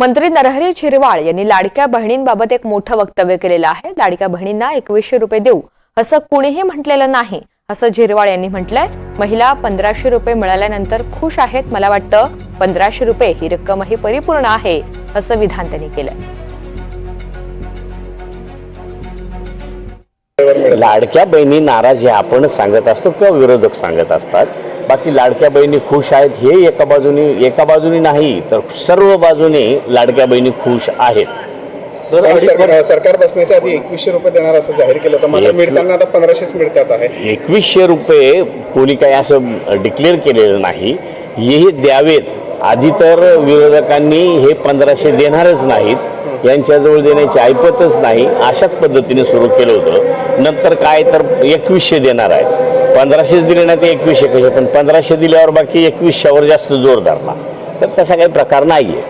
मंत्री नरहरी झिरवाळ यांनी लाडक्या बहिणींबाबत एक मोठं वक्तव्य केलेलं आहे। लाडक्या बहिणींना 2100 रुपये देऊ असं कुणीही म्हटलेलं नाही असं झिरवाळ यांनी म्हटलंय। महिला 1500 रुपये मिळाल्यानंतर खुश आहेत। मला वाटतं 1500 रुपये ही रक्कमही परिपूर्ण आहे असं विधान त्यांनी केलंय। लाडक्या बहिणी नाराज आहे आपण सांगत असतो किंवा विरोधक सांगत असतात। बाकी लाडक्या बहिणी खुश आहेत हे एका बाजूनी नाही तर सर्व बाजूने लाडक्या बहिणी खुश आहेत। तर सरकार बसण्याच्या आधी 2100 रुपये देणार असं जाहीर केलं होतं, मात्र मिळताना आता 1500 मिळतात आहे। 2100 रुपये कोणी काही असं डिक्लेअर केलेलं नाही, हेही द्यावेत। आधी तर विरोधकांनी हे 1500 देणारच नाहीत, यांच्याजवळ देण्याची ऐपतच नाही, अशाच पद्धतीने सुरू केलं होतं। नंतर काय तर 2100 देणार आहे, 1500 दिले नाही ते 2100 कसे, पण 1500 दिल्यावर बाकी 2100वर जास्त जोर धरला, तर तसा काही प्रकार नाहीये।